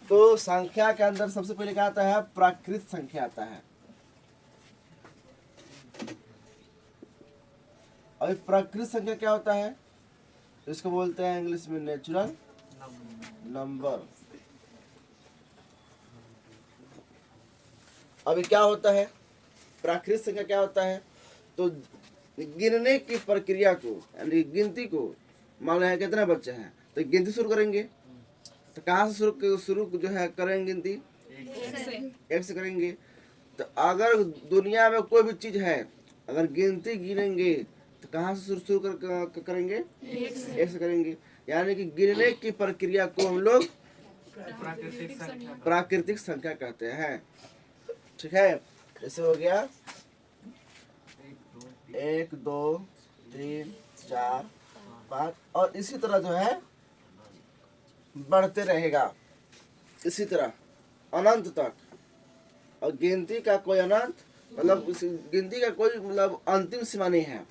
तो संख्या के अंदर सबसे पहले क्या आता है? प्राकृत संख्या आता है। अभी प्राकृत संख्या क्या होता है? इसको बोलते हैं इंग्लिश में नेचुरल नंबर। अभी क्या होता है? प्राकृत संख्या क्या होता है? तो गिनने की प्रक्रिया को यानी गिनती को, मान लें कितने बच्चे हैं तो गिनती शुरू करेंगे। तो कहाँ से शुरू जो है करेंगे गिनती? एक से करेंगे। तो अगर दुनिया में कोई भी चीज है, अगर गिनती गिनेंगे तो कहाँ से शुरू करेंगे? एक से करेंगे। यानी कि गिनने की प्रक्रिया को हम लोग प्राकृतिक संख्या कहते हैं। ठीक है, जैसे हो गया 1 2 3 4 5, और इसी तरह जो है बढ़ते रहेगा, इसी तरह अनंत तक। और गिनती का कोई अनंत मतलब गिनती का कोई मतलब अंतिम सीमा नहीं है,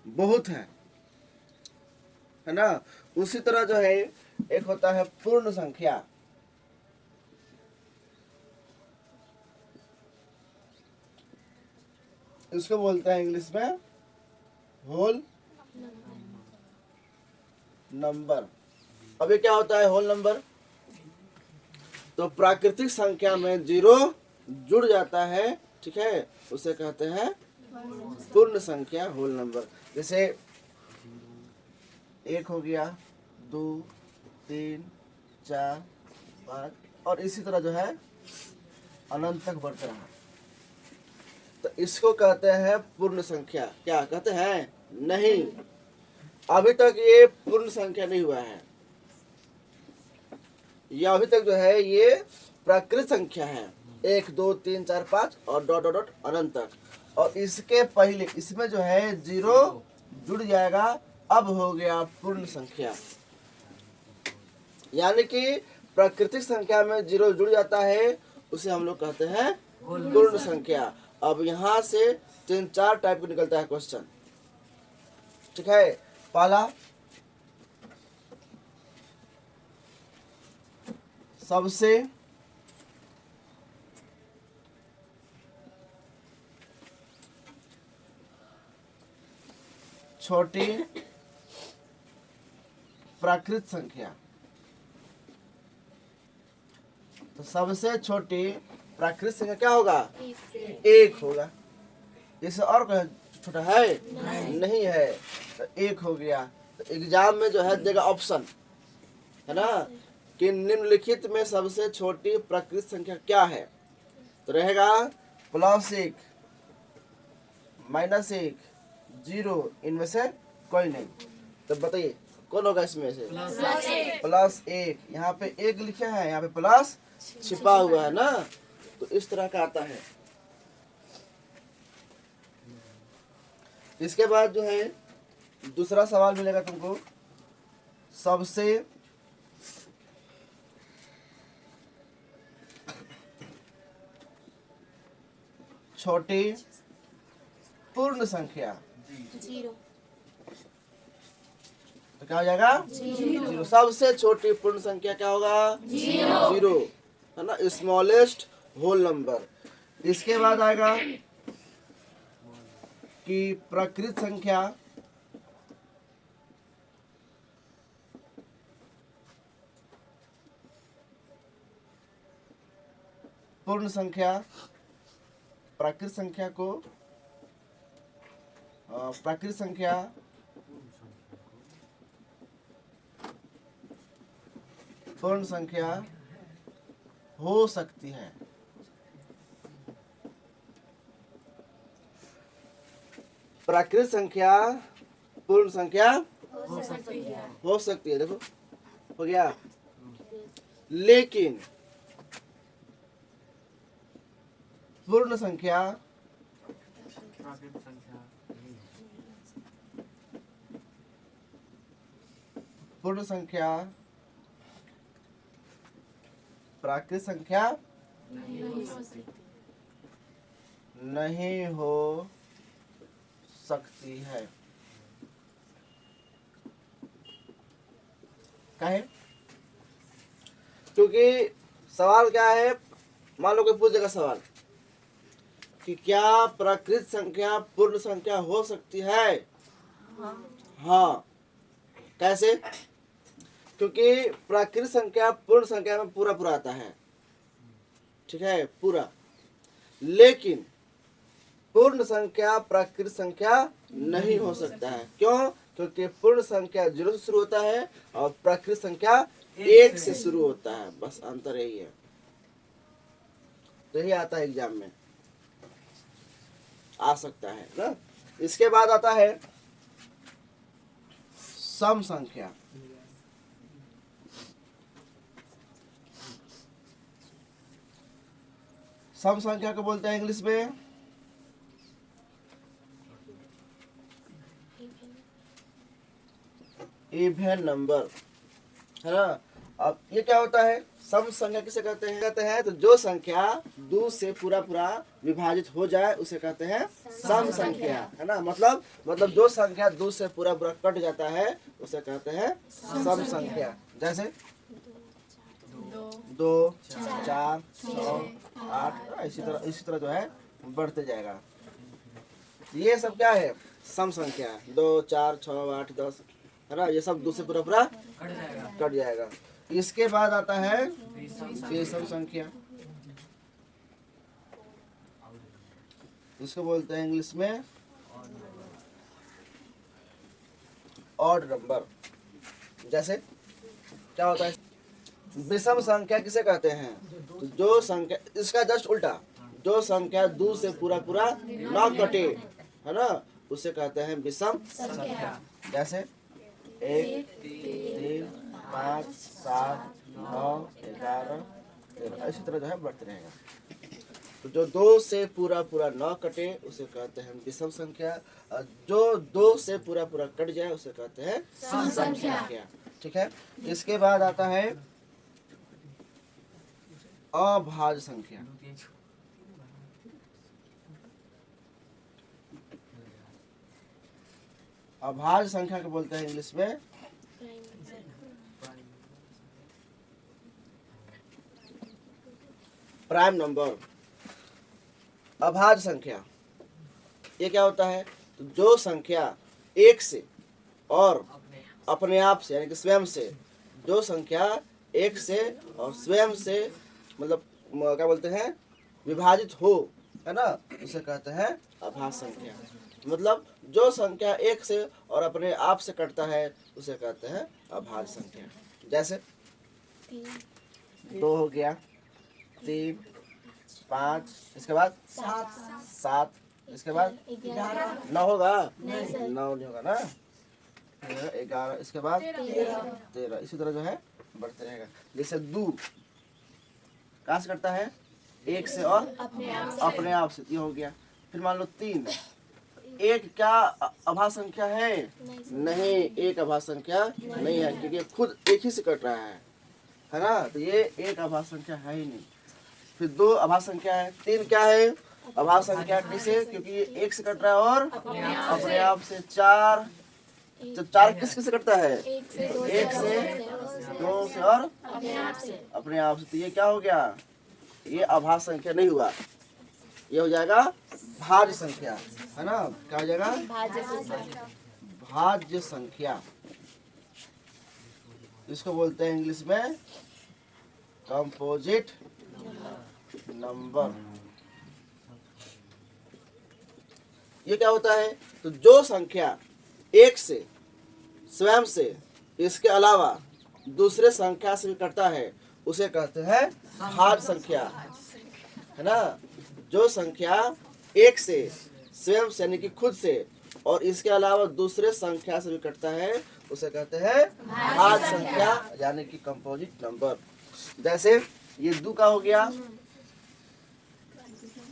बहुत है ना। उसी तरह जो है एक होता है पूर्ण संख्या। इसको बोलते हैं इंग्लिश में होल नंबर। अभी क्या होता है होल नंबर? तो प्राकृतिक संख्या में 0 जुड़ जाता है, ठीक है, उसे कहते हैं पूर्ण संख्या, होल नंबर। जैसे 1 हो गया, 2 3 4 5, और इसी तरह जो है अनंत तक बढ़ता रहा। तो इसको कहते हैं पूर्ण संख्या। क्या कहते हैं? नहीं, अभी तक ये पूर्ण संख्या नहीं हुआ है। ये अभी तक जो है ये प्राकृत संख्या है, 1 2 3 4 5 और डॉट डॉट डॉट अनंत तक। और इसके पहले इसमें जो है 0 जुड़ जाएगा, अब हो गया पूर्ण संख्या। यानी कि प्राकृतिक संख्या में 0 जुड़ जाता है, उसे हम लोग कहते हैं पूर्ण संख्या। अब यहाँ से 3-4 टाइप का निकलता है क्वेश्चन, ठीक है। पहला, सबसे छोटी प्राकृत संख्या। तो सबसे छोटी प्राकृत संख्या क्या होगा? 1 होगा। इससे और कोई छोटा है? नहीं है। तो 1 हो गया। तो एग्जाम में जो है देगा ऑप्शन, है ना, कि निम्नलिखित में सबसे छोटी प्राकृत संख्या क्या है? तो रहेगा +1 -1 0, इनमें से कोई नहीं। तो बताइए कौन होगा इसमें से? +1। यहाँ पे 1 लिखा है, यहाँ पे प्लस छिपा हुआ है ना, तो इस तरह का आता है। इसके बाद जो है दूसरा सवाल मिलेगा तुमको, सबसे छोटी पूर्ण संख्या। 0। तो क्या हो जाएगा? 0। सबसे छोटी पूर्ण संख्या क्या होगा? 0, है ना, स्मॉलेस्ट होल नंबर। इसके बाद आएगा कि प्राकृत संख्या पूर्ण संख्या, प्राकृत संख्या को प्राकृत संख्या पूर्ण संख्या हो सकती है। प्राकृत संख्या पूर्ण संख्या हो सकती है। हो सकती है, देखो हो गया। लेकिन पूर्ण संख्या पूर्ण संख्या प्राकृत संख्या नहीं हो सकती है। काहे? क्योंकि सवाल क्या है, मान लो कोई पूछेगा सवाल कि क्या प्राकृत संख्या पूर्ण संख्या हो सकती है? हाँ। कैसे? क्योंकि प्राकृत संख्या पूर्ण संख्या में पूरा पूरा आता है, ठीक है, पूरा। लेकिन पूर्ण संख्या प्राकृत संख्या नहीं हो सकता है। क्यों? क्योंकि पूर्ण संख्या 0 से शुरू होता है और प्राकृत संख्या 1 से शुरू होता है, बस अंतर यही है। तो यही आता है एग्जाम में, आ सकता है ना। इसके बाद आता है सम संख्या। सम संख्या को बोलते हैं इंग्लिश में इवन नंबर, है ना। अब ये क्या होता है? सम संख्या किसे कहते हैं? तो जो संख्या 2 से पूरा पूरा विभाजित हो जाए उसे कहते हैं सम संख्या, है ना। मतलब जो संख्या 2 से पूरा पूरा कट जाता है उसे कहते हैं सम संख्या। जैसे 2, 4, 6, 8, इसी तरह जो है बढ़ते जाएगा। ये सब क्या है? सम संख्या। 2, 4, 6, 8, 10, है ना। ये सब 2 से पूरा पूरा कट जाएगा। इसके बाद आता है विषम संख्या। इसको बोलते हैं इंग्लिश में ऑड नंबर। जैसे क्या होता है? विषम संख्या किसे कहते हैं? तो जो संख्या, इसका जस्ट उल्टा, जो संख्या 2 से पूरा पूरा ना कटे, है ना, उसे कहते हैं विषम संख्या। जैसे 1, 3, 5, 7, 9, 11, 13, इसी तरह जो है बढ़ते रहेगा। तो जो 2 से पूरा पूरा न कटे उसे कहते हैं विषम संख्या, और जो 2 से पूरा पूरा कट जाए उसे कहते हैं सम संख्या। ठीक है। इसके बाद आता है अभाज्य संख्या। अभाज्य संख्या को बोलते हैं इंग्लिश में प्राइम नंबर। अभाज्य संख्या ये क्या होता है? तो जो संख्या 1 से और अपने आप से यानी कि स्वयं से, जो संख्या 1 से और स्वयं से मतलब क्या बोलते हैं विभाजित हो, है ना, उसे कहते हैं अभाज्य संख्या। मतलब जो संख्या 1 से और अपने आप से कटता है उसे कहते हैं अभाज्य संख्या। जैसे 2 हो गया, 3, 5, इसके बाद 7, इसके बाद 9 होगा, 9 नहीं होगा ना, 11, इसके बाद 13, इसी तरह जो है बढ़ते रहेगा। जैसे 2 कहाँ से करता है? 1 से और अपने आप से, ये हो गया। फिर मान लो 3, 1 क्या अभाज्य संख्या है? नहीं, 1 अभाज्य संख्या नहीं है, क्योंकि खुद 1 ही से कट रहा है ना, तो ये 1 अभाज्य संख्या है ही नहीं। फिर 2 अभाज्य संख्या है। 3 क्या है? अभाज्य संख्या किसे? क्योंकि ये 1 से कट रहा है और अपने आप से। 4, तो 4 किससे कटता है? 1 से, 2 से और अपने आप से। तो ये क्या हो गया? ये अभाज्य संख्या नहीं हुआ, ये हो जाएगा भाज्य संख्या, है ना। क्या हो जाएगा? भाज्य संख्या। इसको बोलते हैं इंग्लिश में कंपोजिट नंबर। ये क्या होता है? तो जो संख्या 1 से, स्वयं से, इसके अलावा दूसरे संख्या से भी कटता है उसे कहते हैं भाज्य संख्या, है ना। जो संख्या 1 से, स्वयं से यानी कि खुद से, और इसके अलावा दूसरे संख्या से भी कटता है उसे कहते हैं भाज्य संख्या यानी कि कंपोजिट नंबर। जैसे ये 2 का हो गया,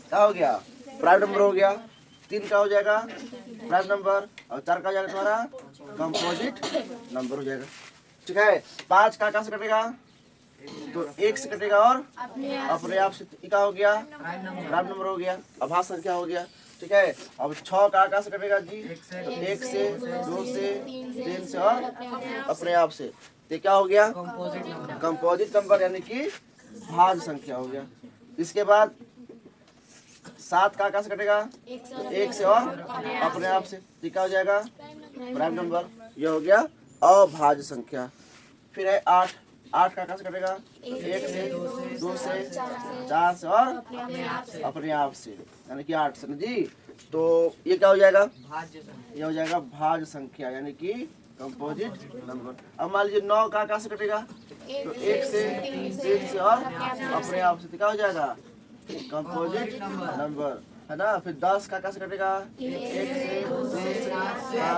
क्या हो गया? प्राइम नंबर हो गया। 3 का हो जाएगा प्राइम नंबर, और 4 का हो जाएगा तुम्हारा कंपोजिट नंबर हो जाएगा। ठीक है। 5 का कहाँ से कटेगा? तो 1 से कटेगा और अपने आप से, क्या हो गया? प्राइम नंबर हो गया, अभाज्य संख्या हो गया। ठीक है। अब 6 का कहाँ से कटेगा जी? 1 से, 2 से, 3 से और अपने आप से। ये क्या हो गया? Composite number. कंपोजिट नंबर यानी कि भाज्य संख्या हो गया। इसके बाद 7 का से कटेगा? 1 से और अपने आप से, ये क्या हो जाएगा? Prime number. ये हो गया अभाज्य संख्या। फिर है 8 का से कटेगा? 1 से, 2 से, 4 से और अपने आप से, यानी कि 8 से ना जी। तो ये क्या हो जाएगा? भाज्य संख्या। ये हो जाएगा भाज्य संख्या यानी कि कंपोजिट नंबर। अब मान लीजिए 9 का से कटेगा? तो 1 से, 3 से और अपने आप से, तो क्या हो जाएगा? कंपोजिट नंबर है ना। फिर 10 का से कटेगा? 1 से, 2 से, 4 से और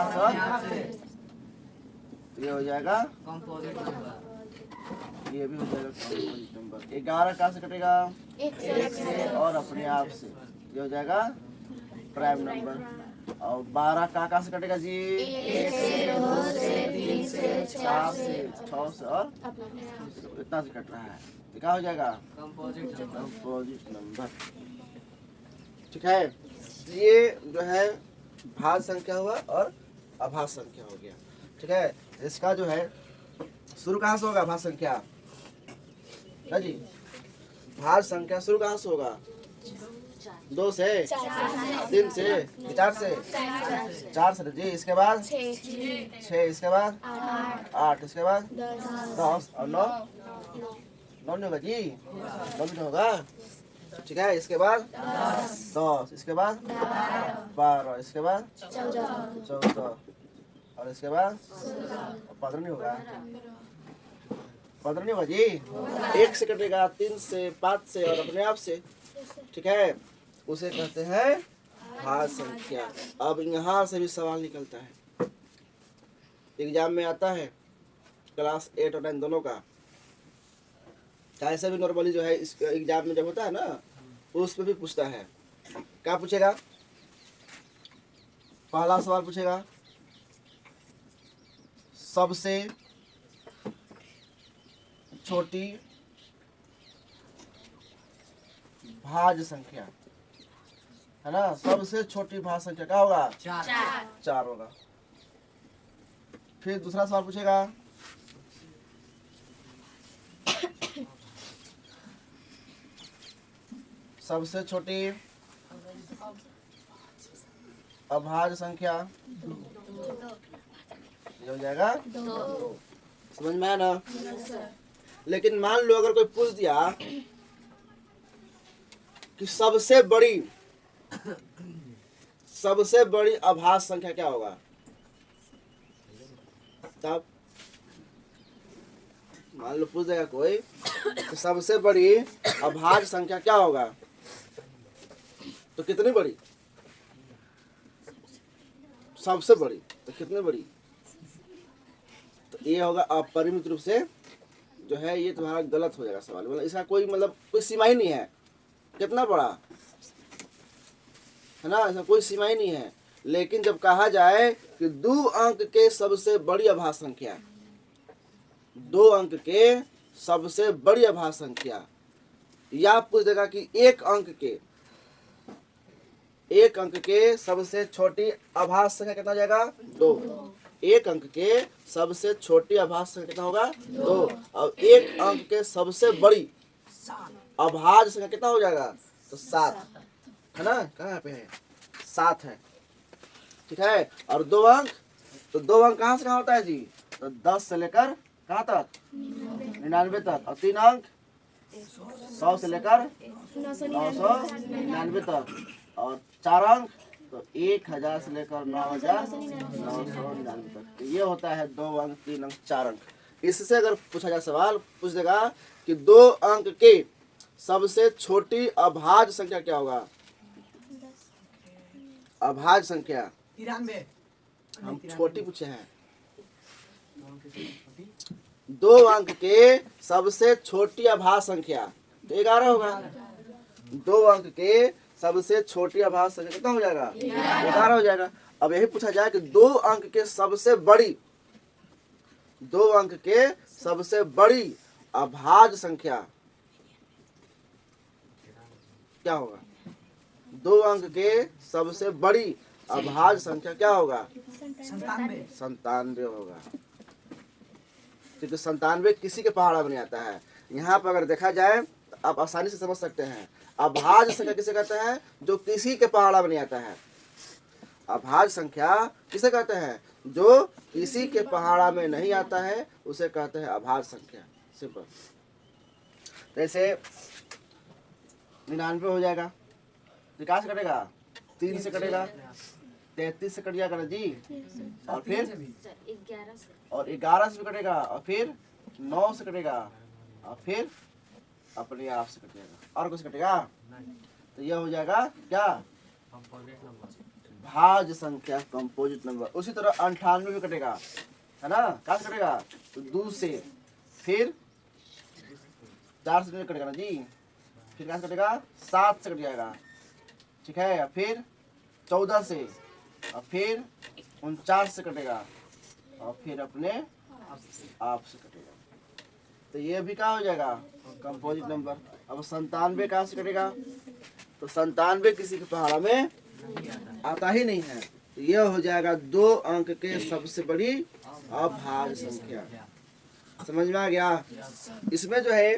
तो ये हो जाएगा, कंपोजिट नंबर। ये भी हो जाएगा कंपोजिट नंबर। 11 का से कटेगा? 1 से और अपने आप से, ये हो जाएगा प्राइम नंबर। और 12 का से कटेगा जी? 1 से, 2 से, 3 से, 4 से, 6 से और इतना से कट रहा है, तो क्या हो जाएगा? Composite number. Composite number. ठीक है, ये जो है भाज्य संख्या हुआ और अभाज्य संख्या हो गया। ठीक है, इसका जो है शुरू कहाँ से होगा? भाज्य संख्या ना जी। भाज्य संख्या शुरू कहाँ से होगा? 2 से, 3 से, 4 से, 4 से जी। इसके बाद 6, इसके बाद 8, इसके बाद 10 और 9 नहीं होगा जी, 9 नहीं होगा। ठीक है, इसके बाद 10, इसके बाद 12, इसके बाद 14 और इसके बाद 15 नहीं होगा। 15 नहीं होगा जी। 1 से कटेगा, 3 से, 5 से और अपने आप से। ठीक है, उसे कहते हैं भाज्य संख्या। अब यहाँ से भी सवाल निकलता है, एग्जाम में आता है क्लास 8 और 9 दोनों का। ऐसा भी नॉर्मली जो है इस एग्जाम में जब होता है ना, उस पे भी पूछता है। क्या पूछेगा? पहला सवाल पूछेगा सबसे छोटी भाज्य संख्या, है ना। सबसे छोटी भाज्य संख्या क्या होगा? 4 होगा। फिर दूसरा सवाल पूछेगा सबसे छोटी अभाज्य संख्या, ये हो जाएगा 2। समझ में आया ना? लेकिन मान लो अगर कोई पूछ दिया कि सबसे बड़ी अभाज्य संख्या क्या होगा, तब मान लो पूछ देगा कोई कि सबसे बड़ी अभाज्य संख्या क्या होगा, तो कितनी बड़ी? सबसे बड़ी तो कितनी बड़ी? तो ये होगा अपरिमित रूप से जो है, ये तुम्हारा गलत हो जाएगा सवाल। मतलब इसका कोई सीमा ही नहीं है, कितना बड़ा, है ना, इसका कोई सीमा ही नहीं है। लेकिन जब कहा जाए कि 2 अंक के सबसे बड़ी अभाज्य संख्या, 2 अंक के सबसे बड़ी अभाज्य संख्या, या पूछ देगा कि 1 अंक के सबसे छोटी अभाज्य संख्या कितना हो जाएगा? 2। 1 अंक के सबसे छोटी अभाज्य संख्या कितना होगा? 2। और 1 अंक के सबसे बड़ी अभाज्य संख्या कितना हो जाएगा? तो 7, है ना। कहाँ पे है? 7 है। ठीक है, और 2 अंक, तो 2 अंक कहाँ से कहाँ होता है जी? तो 10 से लेकर कहाँ तक? 99 तक। और 3 अंक 100 से लेकर 999 तक। और 4 अंक तो 1000 से लेकर 9999 तक। तो ये होता है 2 अंक, 3 अंक, 4 अंक। इससे अगर पूछा जाए सवाल, पूछ देगा कि 2 अंक के सबसे छोटी अभाज्य संख्या क्या होगा? अभाज्य संख्या 93। हम छोटी पूछे हैं। 2 अंक के सबसे छोटी अभाज्य संख्या तो 11 होगा। 2 अंक के सबसे छोटी अभाज्य संख्या कितना हो जाएगा? 11 हो जाएगा। अब यही पूछा जाए कि 2 अंक के सबसे बड़ी अभाज्य संख्या क्या होगा? 2 अंक के सबसे बड़ी अभाज्य संख्या क्या होगा? 97 होगा। क्योंकि 97 किसी के पहाड़ा में नहीं आता है। यहाँ पर अगर देखा जाए तो आप आसानी से समझ सकते हैं। अभाज्य संख्या किसे कहते हैं? जो किसी के पहाड़ा में नहीं आता है। अभाज्य संख्या किसे कहते हैं? जो किसी के पहाड़ा में नहीं आता है उसे कहते हैं अभाज्य संख्या। सिंपल। जैसे 99 हो जाएगा, कहाँ से कटेगा? 3 से कटेगा, 33 से कट जाएगा ना जी, और फिर 11 से भी कटेगा, और फिर 9 से कटेगा, और फिर अपने आप से कटेगा। और कुछ कटेगा? तो यह हो जाएगा क्या? Composite number. भाज्य संख्या, कंपोजिट नंबर। उसी तरह 98 भी कटेगा, है ना? कहाँ से कटेगा? तो 2 से, फिर 4 से कटेगा ना जी, फिर कहाँ से कटेगा? 7 से कट जाएगा, ठीक है। फिर 14 से, और फिर 49 से कटेगा, और फिर अपने आप से कटेगा। तो ये भी क्या हो जाएगा? Composite number. अब 97 कहाँ से कटेगा? तो 97 किसी के पहाड़ा में आता ही नहीं है। तो यह हो जाएगा 2 अंक के सबसे बड़ी अभाज्य संख्या। समझ में आ गया? इसमें जो है